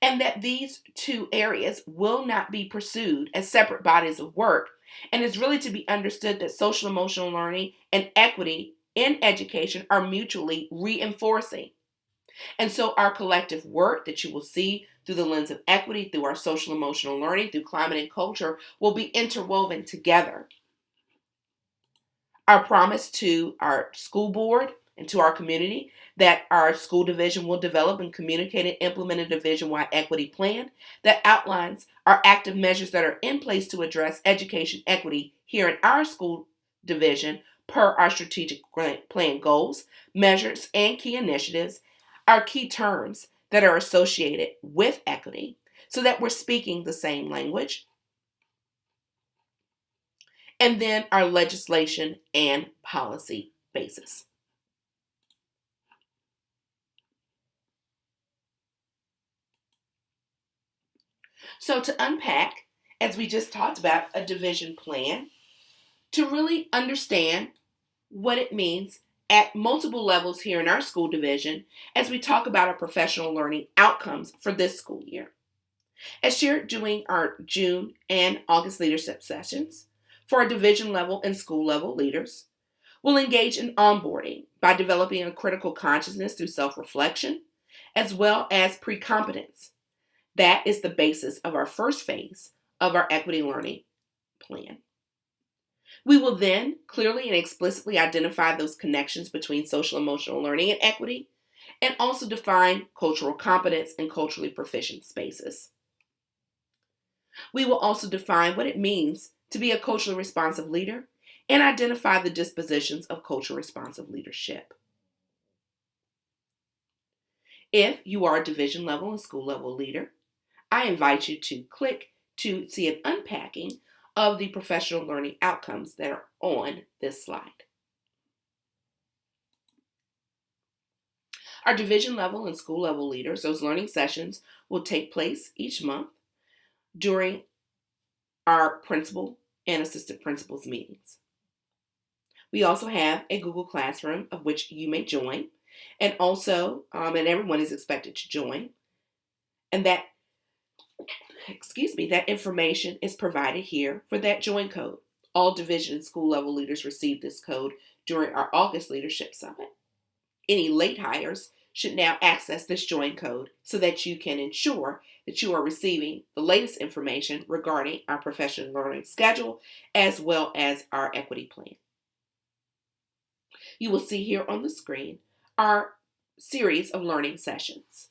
and that these two areas will not be pursued as separate bodies of work, and it's really to be understood that social emotional learning and equity in education are mutually reinforcing. And so our collective work that you will see through the lens of equity, through our social emotional learning, through climate and culture, will be interwoven together. Our promise to our school board and to our community that our school division will develop and communicate and implement a division-wide equity plan that outlines our active measures that are in place to address education equity here in our school division per our strategic plan goals, measures, and key initiatives, our key terms that are associated with equity so that we're speaking the same language, and then our legislation and policy basis. So to unpack, as we just talked about, a division plan, to really understand what it means at multiple levels here in our school division as we talk about our professional learning outcomes for this school year. As shared during our June and August leadership sessions for our division level and school level leaders, we'll engage in onboarding by developing a critical consciousness through self-reflection as well as pre-competence. That is the basis of our first phase of our equity learning plan. We will then clearly and explicitly identify those connections between social emotional learning and equity, and also define cultural competence and culturally proficient spaces. We will also define what it means to be a culturally responsive leader and identify the dispositions of culturally responsive leadership. If you are a division level and school level leader, I invite you to click to see an unpacking of the professional learning outcomes that are on this slide. Our division level and school level leaders, those learning sessions will take place each month during our principal and assistant principals meetings. We also have a Google Classroom of which you may join, and also, and everyone is expected to join, and that information is provided here for that join code. All division and school level leaders received this code during our August Leadership Summit. Any late hires should now access this join code so that you can ensure that you are receiving the latest information regarding our professional learning schedule as well as our equity plan. You will see here on the screen our series of learning sessions.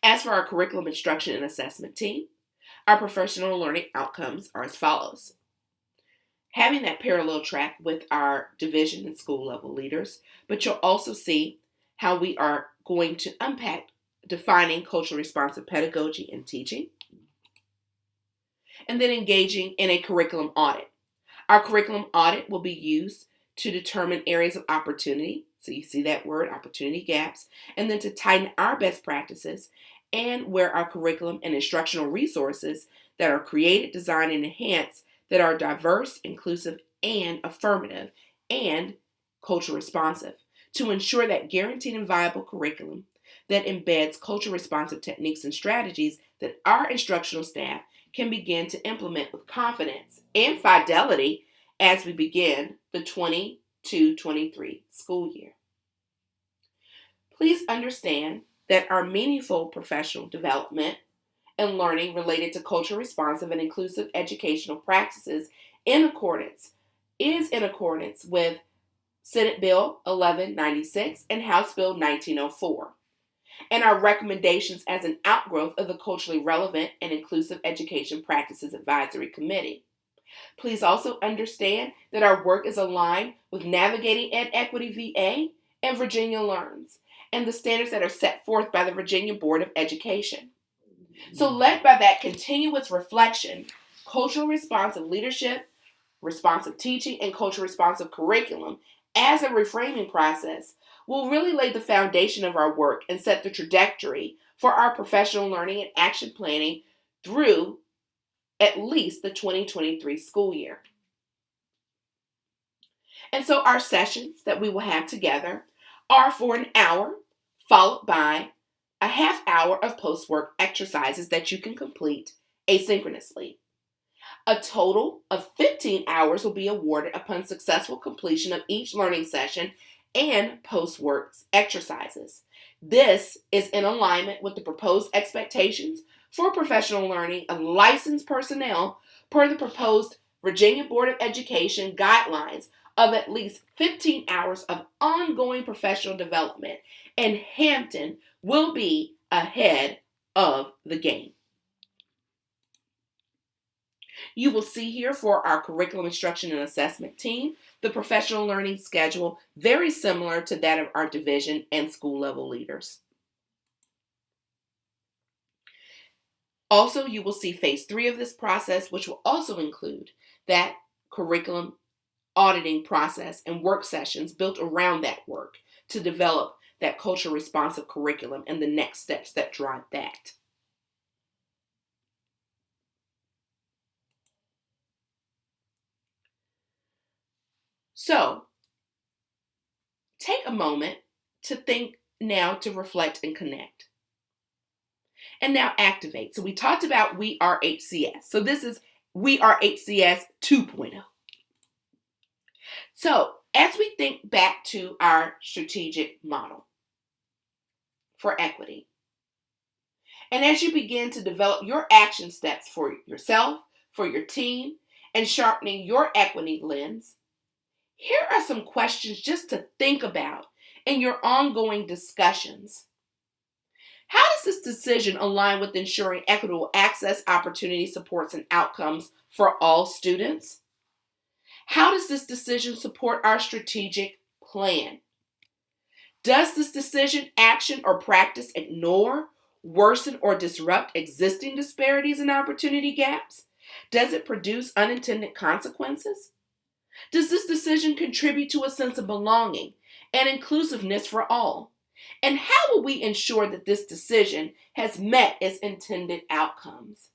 As for our curriculum instruction and assessment team, our professional learning outcomes are as follows. Having that parallel track with our division and school level leaders, but you'll also see how we are going to unpack defining culturally responsive pedagogy and teaching, and then engaging in a curriculum audit. Our curriculum audit will be used to determine areas of opportunity, so you see that word, opportunity gaps, and then to tighten our best practices and where our curriculum and instructional resources that are created, designed, and enhanced that are diverse, inclusive, and affirmative, and culture responsive, to ensure that guaranteed and viable curriculum that embeds culture responsive techniques and strategies that our instructional staff can begin to implement with confidence and fidelity as we begin the 22-23 school year. Please understand that our meaningful professional development and learning related to culture responsive and inclusive educational practices is in accordance with Senate Bill 1196 and House Bill 1904, and our recommendations as an outgrowth of the Culturally Relevant and Inclusive Education Practices Advisory Committee. Please also understand that our work is aligned with Navigating Ed Equity VA and Virginia Learns, and the standards that are set forth by the Virginia Board of Education. So led by that continuous reflection, cultural responsive leadership, responsive teaching, and cultural responsive curriculum as a reframing process will really lay the foundation of our work and set the trajectory for our professional learning and action planning through at least the 2023 school year. And so our sessions that we will have together are for an hour, followed by a half hour of post-work exercises that you can complete asynchronously. A total of 15 hours will be awarded upon successful completion of each learning session and post-work exercises. This is in alignment with the proposed expectations for professional learning of licensed personnel per the proposed Virginia Board of Education guidelines of at least 15 hours of ongoing professional development, and Hampton will be ahead of the game. You will see here for our curriculum instruction and assessment team, the professional learning schedule, very similar to that of our division and school level leaders. Also, you will see phase 3 of this process, which will also include that curriculum auditing process and work sessions built around that work to develop that culture responsive curriculum and the next steps that drive that. So, take a moment to think now, to reflect and connect. And now activate. So we talked about We Are HCS. So this is We Are HCS 2.0. So as we think back to our strategic model for equity, and as you begin to develop your action steps for yourself, for your team, and sharpening your equity lens, here are some questions just to think about in your ongoing discussions. How does this decision align with ensuring equitable access, opportunity, supports, and outcomes for all students? How does this decision support our strategic plan? Does this decision, action, or practice ignore, worsen, or disrupt existing disparities and opportunity gaps? Does it produce unintended consequences? Does this decision contribute to a sense of belonging and inclusiveness for all? And how will we ensure that this decision has met its intended outcomes?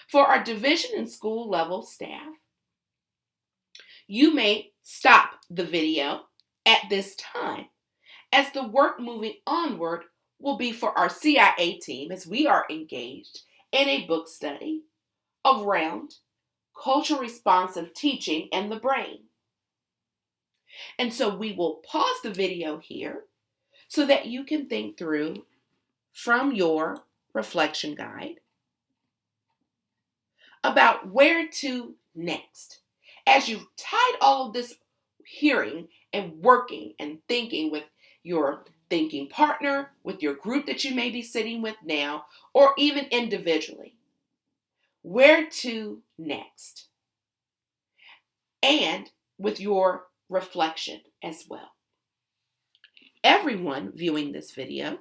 For our division and school level staff, you may stop the video at this time, as the work moving onward will be for our CIA team as we are engaged in a book study around culture responsive teaching and the brain. And so we will pause the video here so that you can think through from your reflection guide about where to next. As you've tied all of this hearing and working and thinking with your thinking partner, with your group that you may be sitting with now, or even individually, where to next, and with your reflection as well. Everyone viewing this video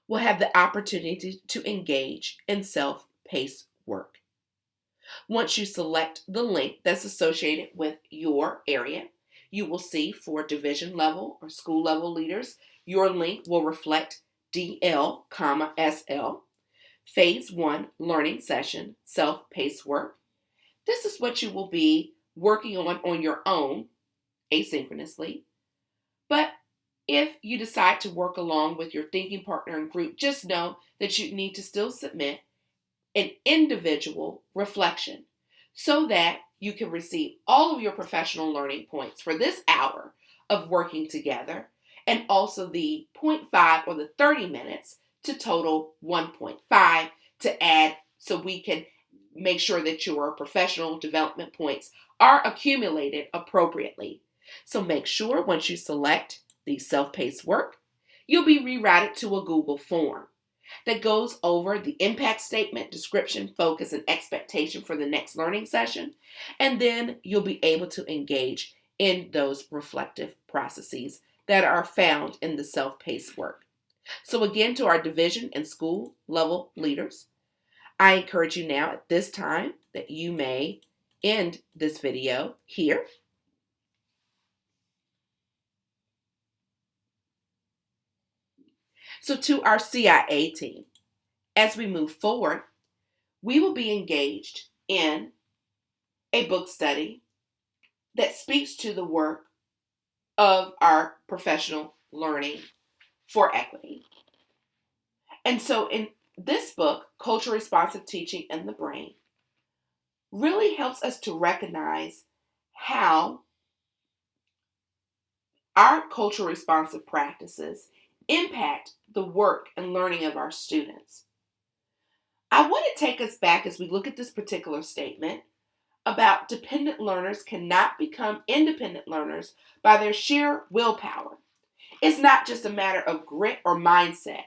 will have the opportunity to engage in self-paced work. Once you select the link that's associated with your area, you will see for division level or school level leaders, your link will reflect DL, SL, Phase 1 Learning Session, Self-Paced Work. This is what you will be working on your own, asynchronously. But if you decide to work along with your thinking partner and group, just know that you need to still submit an individual reflection so that you can receive all of your professional learning points for this hour of working together, and also the 0.5 or the 30 minutes to total 1.5 to add, so we can make sure that your professional development points are accumulated appropriately. So make sure once you select the self-paced work, you'll be rerouted to a Google form that goes over the impact statement, description, focus, and expectation for the next learning session. And then you'll be able to engage in those reflective processes that are found in the self-paced work. So again, to our division and school level leaders, I encourage you now at this time that you may end this video here. So to our CIA team, as we move forward, we will be engaged in a book study that speaks to the work of our professional learning for equity. And so in this book, Culture Responsive Teaching and the Brain, really helps us to recognize how our culture responsive practices impact the work and learning of our students. I want to take us back as we look at this particular statement about dependent learners cannot become independent learners by their sheer willpower. It's not just a matter of grit or mindset.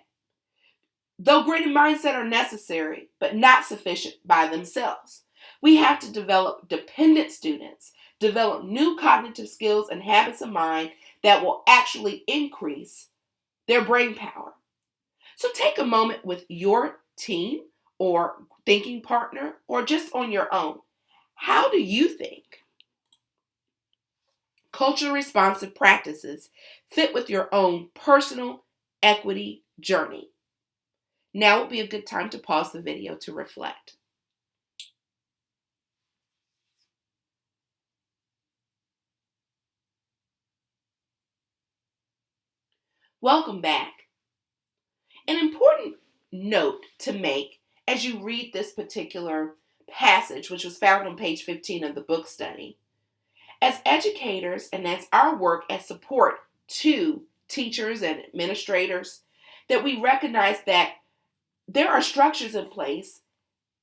Though grit and mindset are necessary, but not sufficient by themselves. We have to develop dependent students, develop new cognitive skills and habits of mind that will actually increase their brain power. So take a moment with your team or thinking partner or just on your own. How do you think culture responsive practices fit with your own personal equity journey? Now would be a good time to pause the video to reflect. Welcome back. An important note to make as you read this particular passage, which was found on page 15 of the book study, as educators and as our work as support to teachers and administrators, that we recognize that there are structures in place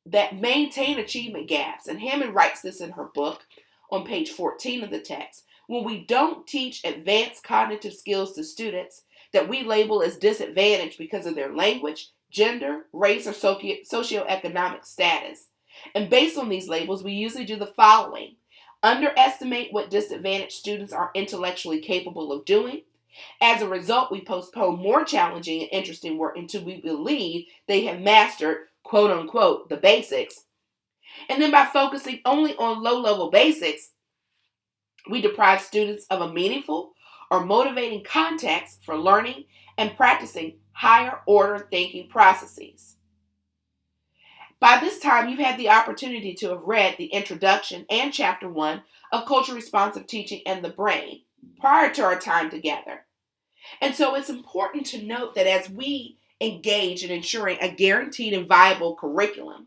that maintain achievement gaps. And Hammond writes this in her book on page 14 of the text. When we don't teach advanced cognitive skills to students that we label as disadvantaged because of their language, gender, race, or socioeconomic status. And based on these labels, we usually do the following. Underestimate what disadvantaged students are intellectually capable of doing. As a result, we postpone more challenging and interesting work until we believe they have mastered, quote unquote, the basics. And then by focusing only on low-level basics, we deprive students of a meaningful or motivating context for learning and practicing higher order thinking processes. By this time, you've had the opportunity to have read the introduction and chapter 1 of Culture Responsive Teaching and the Brain prior to our time together. And so it's important to note that as we engage in ensuring a guaranteed and viable curriculum,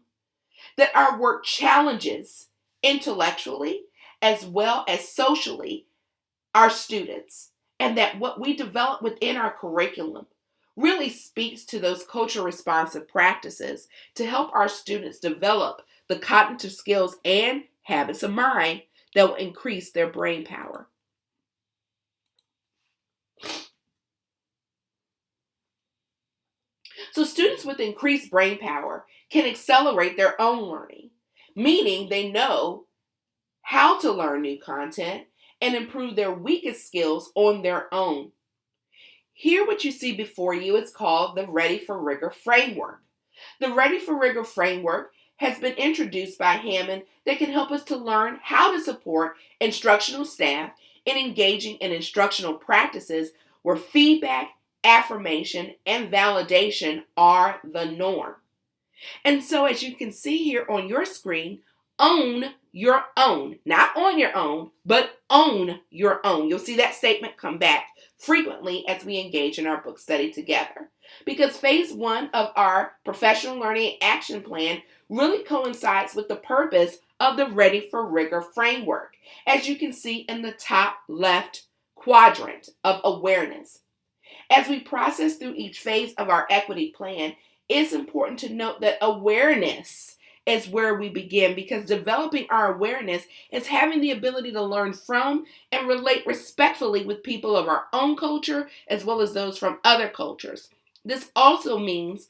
that our work challenges intellectually as well as socially our students and that what we develop within our curriculum really speaks to those culture responsive practices to help our students develop the cognitive skills and habits of mind that will increase their brain power. So students with increased brain power can accelerate their own learning, meaning they know how to learn new content and improve their weakest skills on their own. Here, what you see before you is called the Ready for Rigor framework. The Ready for Rigor framework has been introduced by Hammond that can help us to learn how to support instructional staff in engaging in instructional practices where feedback, affirmation, and validation are the norm. And so, as you can see here on your screen, own your own. Not on your own, but own your own. You'll see that statement come back frequently as we engage in our book study together. Because phase 1 of our professional learning action plan really coincides with the purpose of the Ready for Rigor framework, as you can see in the top left quadrant of awareness. As we process through each phase of our equity plan, it's important to note that awareness is where we begin, because developing our awareness is having the ability to learn from and relate respectfully with people of our own culture as well as those from other cultures. This also means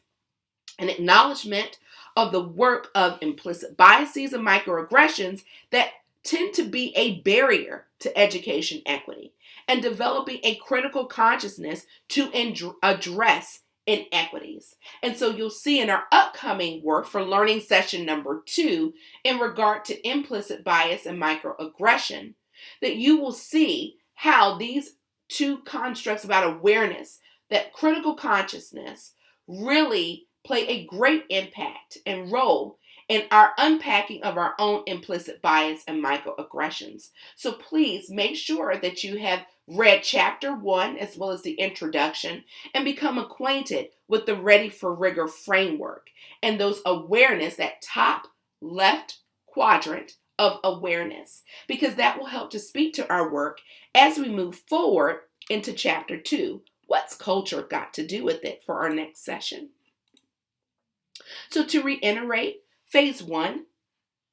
an acknowledgement of the work of implicit biases and microaggressions that tend to be a barrier to education equity, and developing a critical consciousness to address inequities. And so you'll see in our upcoming work for learning session number 2 in regard to implicit bias and microaggression that you will see how these two constructs about awareness, that critical consciousness, really play a great impact and role in our unpacking of our own implicit bias and microaggressions. So please make sure that you have read chapter 1 as well as the introduction and become acquainted with the Ready for Rigor framework and those awareness, that top left quadrant of awareness, because that will help to speak to our work as we move forward into chapter 2. What's culture got to do with it, for our next session? So to reiterate, phase 1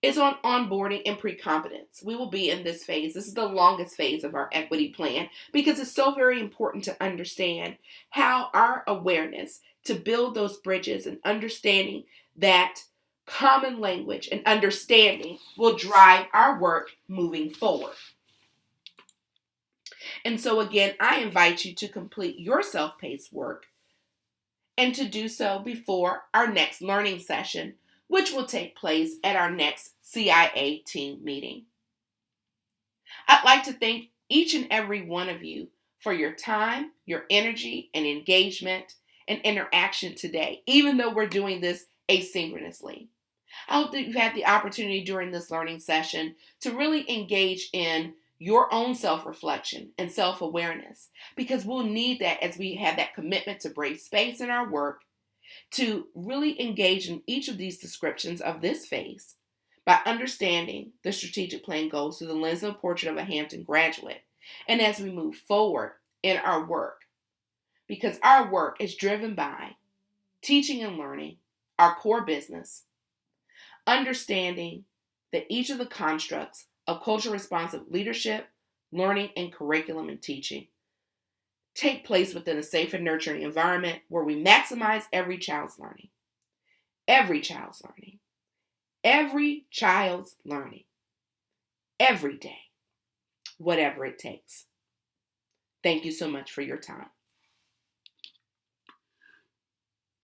is on onboarding and pre-competence. We will be in this phase. This is the longest phase of our equity plan because it's so very important to understand how our awareness to build those bridges and understanding that common language and understanding will drive our work moving forward. And so again, I invite you to complete your self-paced work and to do so before our next learning session, which will take place at our next CIA team meeting. I'd like to thank each and every one of you for your time, your energy, and engagement and interaction today, even though we're doing this asynchronously. I hope that you've had the opportunity during this learning session to really engage in your own self-reflection and self-awareness, because we'll need that as we have that commitment to brave space in our work, to really engage in each of these descriptions of this phase by understanding the strategic plan goals through the lens and portrait of a Hampton graduate, and as we move forward in our work, because our work is driven by teaching and learning, our core business, understanding that each of the constructs of culture responsive leadership, learning, and curriculum and teaching take place within a safe and nurturing environment where we maximize every child's learning. Every child's learning. Every child's learning. Every day. Whatever it takes. Thank you so much for your time.